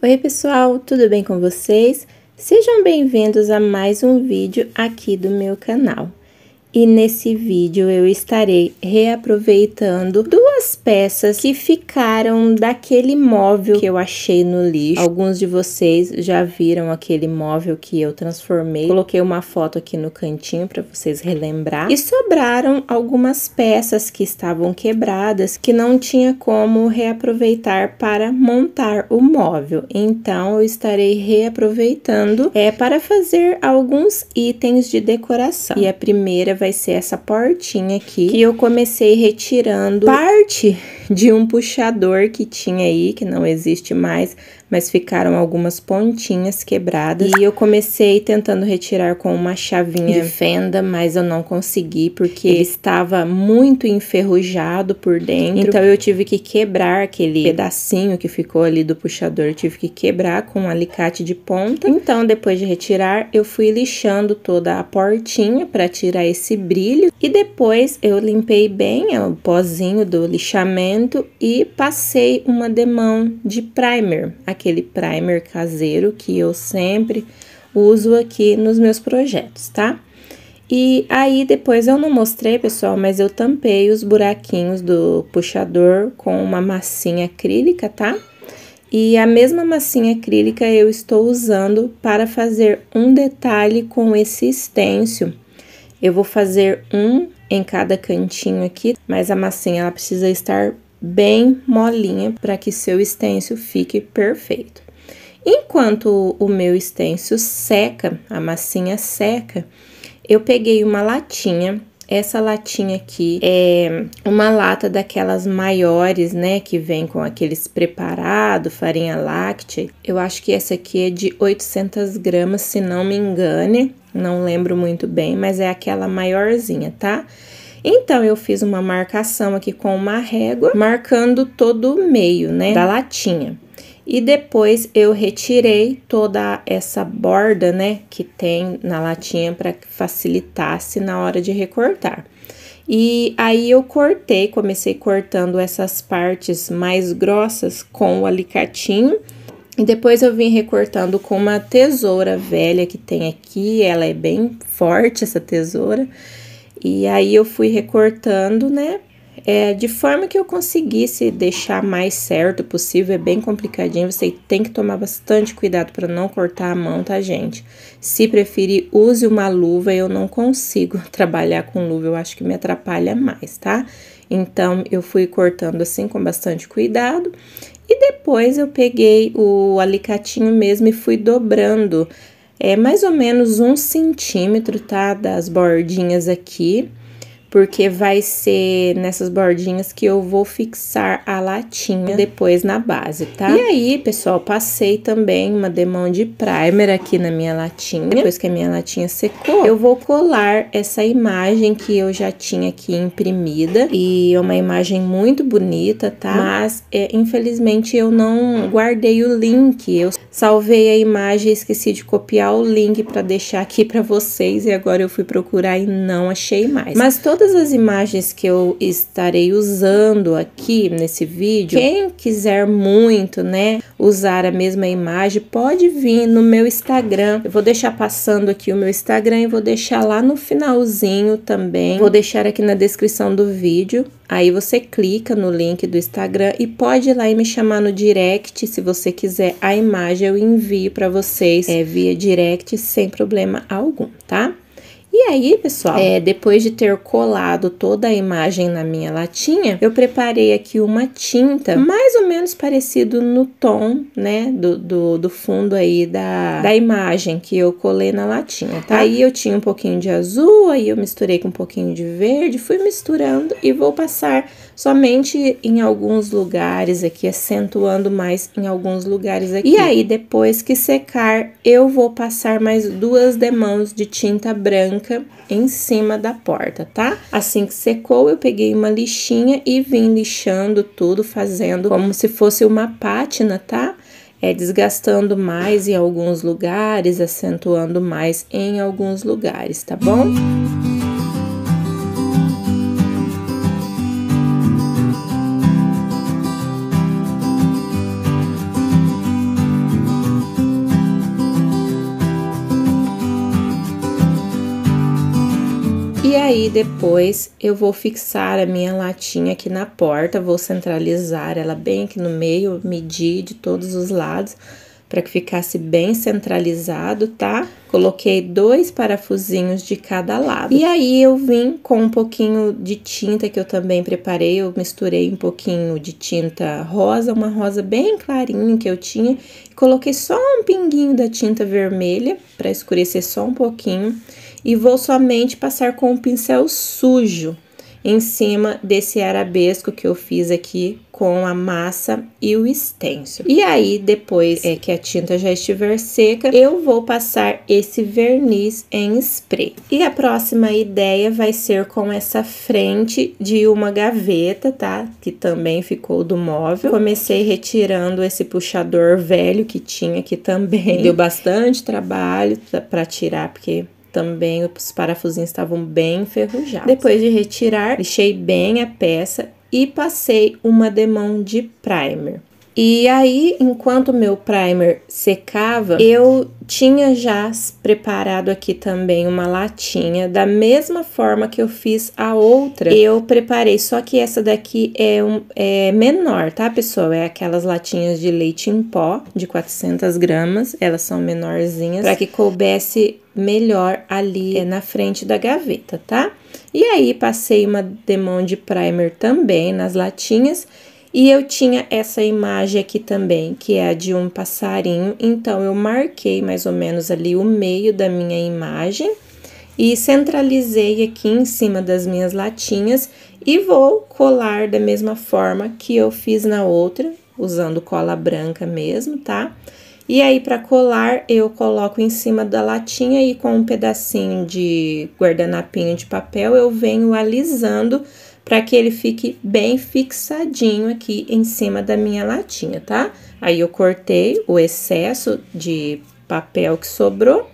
Oi pessoal, tudo bem com vocês? Sejam bem-vindos a mais um vídeo aqui do meu canal. E nesse vídeo eu estarei reaproveitando duas peças que ficaram daquele móvel que eu achei no lixo. Alguns de vocês já viram aquele móvel que eu transformei. Coloquei uma foto aqui no cantinho para vocês relembrar. E sobraram algumas peças que estavam quebradas, que não tinha como reaproveitar para montar o móvel. Então eu estarei reaproveitando para fazer alguns itens de decoração. E a primeira vai ser essa portinha aqui, que eu comecei retirando parte de um puxador que tinha aí, que não existe mais, mas ficaram algumas pontinhas quebradas. E eu comecei tentando retirar com uma chavinha de fenda, mas eu não consegui, porque ele estava muito enferrujado por dentro. Então eu tive que quebrar aquele pedacinho que ficou ali do puxador, eu tive que quebrar com um alicate de ponta. Então depois de retirar, eu fui lixando toda a portinha para tirar esse brilho. E depois eu limpei bem o pozinho do lixamento e passei uma demão de primer, aquele primer caseiro que eu sempre uso aqui nos meus projetos, tá? E aí depois eu não mostrei, pessoal, mas eu tampei os buraquinhos do puxador com uma massinha acrílica, tá? E a mesma massinha acrílica eu estou usando para fazer um detalhe com esse stencil. Eu vou fazer um em cada cantinho aqui, mas a massinha ela precisa estar bem molinha para que seu stencil fique perfeito. Enquanto o meu stencil seca, a massinha seca, eu peguei uma latinha. Essa latinha aqui é uma lata daquelas maiores, né, que vem com aqueles preparado, farinha láctea. Eu acho que essa aqui é de 800 gramas, se não me engane, não lembro muito bem, mas é aquela maiorzinha, tá? Então, eu fiz uma marcação aqui com uma régua, marcando todo o meio, né, da latinha. E depois eu retirei toda essa borda, né, que tem na latinha para que facilitasse na hora de recortar. E aí eu comecei cortando essas partes mais grossas com o alicatinho. E depois eu vim recortando com uma tesoura velha que tem aqui, ela é bem forte essa tesoura. E aí eu fui recortando, né? De forma que eu conseguisse deixar mais certo possível. É bem complicadinho, você tem que tomar bastante cuidado para não cortar a mão, tá, gente? Se preferir, use uma luva. Eu não consigo trabalhar com luva, eu acho que me atrapalha mais, tá? Então, eu fui cortando assim com bastante cuidado. E depois eu peguei o alicatinho mesmo e fui dobrando. Mais ou menos 1 centímetro, tá? Das bordinhas aqui. Porque vai ser nessas bordinhas que eu vou fixar a latinha depois na base, tá? E aí, pessoal, passei também uma demão de primer aqui na minha latinha. Depois que a minha latinha secou, eu vou colar essa imagem que eu já tinha aqui imprimida. E é uma imagem muito bonita, tá? Mas, infelizmente, eu não guardei o link. Eu salvei a imagem e esqueci de copiar o link para deixar aqui para vocês. E agora eu fui procurar e não achei mais. Mas todas as imagens que eu estarei usando aqui nesse vídeo, quem quiser muito, né, usar a mesma imagem, pode vir no meu Instagram. Eu vou deixar passando aqui o meu Instagram e vou deixar lá no finalzinho também. Vou deixar aqui na descrição do vídeo. Aí você clica no link do Instagram e pode ir lá e me chamar no direct. Se você quiser a imagem, eu envio para vocês via direct sem problema algum, tá? E aí, pessoal, depois de ter colado toda a imagem na minha latinha, eu preparei aqui uma tinta mais ou menos parecido no tom, né, do fundo aí da imagem que eu colei na latinha, tá? Aí eu tinha um pouquinho de azul, aí eu misturei com um pouquinho de verde, fui misturando e vou passar somente em alguns lugares aqui, acentuando mais em alguns lugares aqui. E aí, depois que secar, eu vou passar mais 2 demãos de tinta branca em cima da porta, tá? Assim que secou, eu peguei uma lixinha e vim lixando tudo, fazendo como se fosse uma pátina, tá? Desgastando mais em alguns lugares, acentuando mais em alguns lugares, tá bom? aí depois eu vou fixar a minha latinha aqui na porta, vou centralizar ela bem aqui no meio, medir de todos os lados, para que ficasse bem centralizado, tá? Coloquei 2 parafusinhos de cada lado. E aí, eu vim com um pouquinho de tinta que eu também preparei. Eu misturei um pouquinho de tinta rosa, uma rosa bem clarinha que eu tinha. E coloquei só um pinguinho da tinta vermelha, para escurecer só um pouquinho. E vou somente passar com um pincel sujo em cima desse arabesco que eu fiz aqui com a massa e o stencil. E aí, depois que a tinta já estiver seca, eu vou passar esse verniz em spray. E a próxima ideia vai ser com essa frente de uma gaveta, tá? Que também ficou do móvel. Comecei retirando esse puxador velho que tinha aqui também. Deu bastante trabalho para tirar, porque também os parafusinhos estavam bem enferrujados. Depois de retirar, lixei bem a peça e passei uma demão de primer. E aí, enquanto o meu primer secava, eu tinha já preparado aqui também uma latinha, da mesma forma que eu fiz a outra, eu preparei, só que essa daqui é menor, tá, pessoal? É aquelas latinhas de leite em pó, de 400 gramas, elas são menorzinhas, para que coubesse melhor ali na frente da gaveta, tá? E aí, passei uma demão de primer também nas latinhas. E eu tinha essa imagem aqui também, que é a de um passarinho, então eu marquei mais ou menos ali o meio da minha imagem e centralizei aqui em cima das minhas latinhas e vou colar da mesma forma que eu fiz na outra, usando cola branca mesmo, tá? E aí, para colar, eu coloco em cima da latinha e com um pedacinho de guardanapinho de papel eu venho alisando para que ele fique bem fixadinho aqui em cima da minha latinha, tá? Aí, eu cortei o excesso de papel que sobrou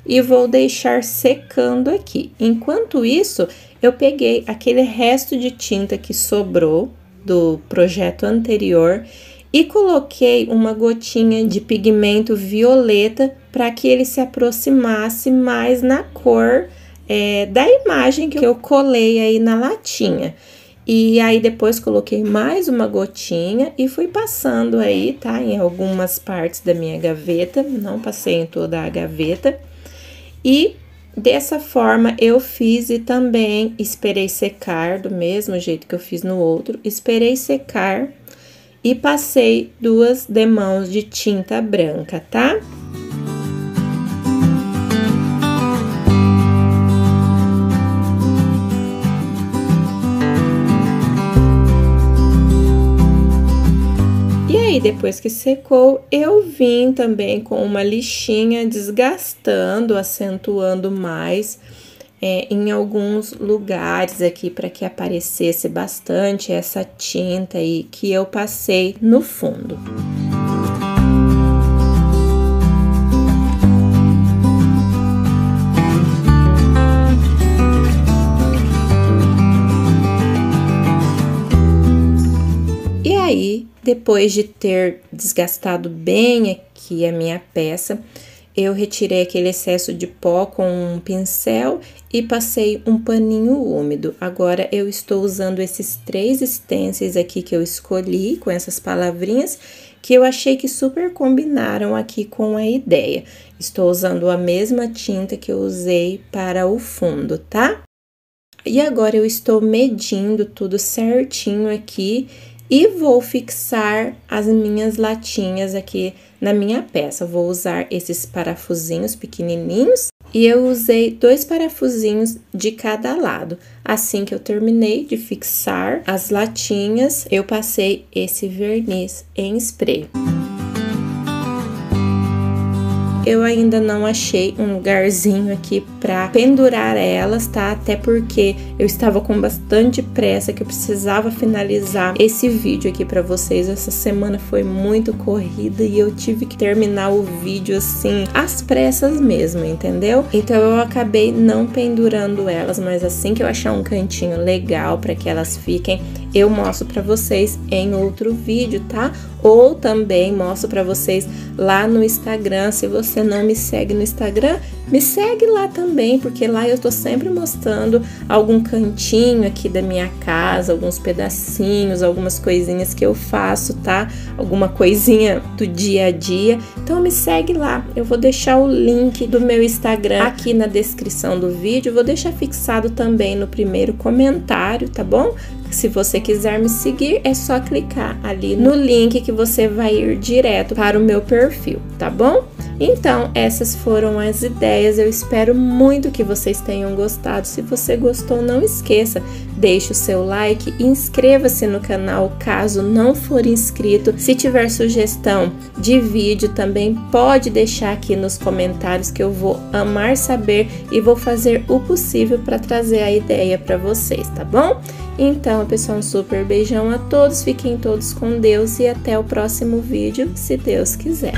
e vou deixar secando aqui. Enquanto isso, eu peguei aquele resto de tinta que sobrou do projeto anterior e coloquei uma gotinha de pigmento violeta para que ele se aproximasse mais na cor da imagem que eu colei aí na latinha. E aí, depois coloquei mais uma gotinha e fui passando aí, tá? Em algumas partes da minha gaveta, não passei em toda a gaveta. E dessa forma eu fiz e também esperei secar, do mesmo jeito que eu fiz no outro. Esperei secar e passei 2 demãos de tinta branca, tá? E depois que secou, eu vim também com uma lixinha desgastando, acentuando mais em alguns lugares aqui para que aparecesse bastante essa tinta aí que eu passei no fundo. E aí, depois de ter desgastado bem aqui a minha peça, eu retirei aquele excesso de pó com um pincel e passei um paninho úmido. Agora, eu estou usando esses 3 stencils aqui que eu escolhi, com essas palavrinhas, que eu achei que super combinaram aqui com a ideia. Estou usando a mesma tinta que eu usei para o fundo, tá? E agora, eu estou medindo tudo certinho aqui e vou fixar as minhas latinhas aqui na minha peça. Vou usar esses parafusinhos pequenininhos e eu usei 2 parafusinhos de cada lado. Assim que eu terminei de fixar as latinhas, eu passei esse verniz em spray. Eu ainda não achei um lugarzinho aqui pra pendurar elas, tá? Até porque eu estava com bastante pressa, que eu precisava finalizar esse vídeo aqui pra vocês. Essa semana foi muito corrida e eu tive que terminar o vídeo assim, às pressas mesmo, entendeu? Então eu acabei não pendurando elas, mas assim que eu achar um cantinho legal pra que elas fiquem, eu mostro para vocês em outro vídeo, tá? Ou também mostro para vocês lá no Instagram. Se você não me segue no Instagram, me segue lá também, porque lá eu tô sempre mostrando algum cantinho aqui da minha casa, alguns pedacinhos, algumas coisinhas que eu faço, tá? Alguma coisinha do dia a dia. Então me segue lá. Eu vou deixar o link do meu Instagram aqui na descrição do vídeo. Vou deixar fixado também no primeiro comentário, tá bom? Se você quiser me seguir, é só clicar ali no link que você vai ir direto para o meu perfil, tá bom? Então, essas foram as ideias. Eu espero muito que vocês tenham gostado. Se você gostou, não esqueça, deixe o seu like e inscreva-se no canal caso não for inscrito. Se tiver sugestão de vídeo, também pode deixar aqui nos comentários que eu vou amar saber e vou fazer o possível para trazer a ideia para vocês, tá bom? Então, pessoal, um super beijão a todos, fiquem todos com Deus e até o próximo vídeo, se Deus quiser.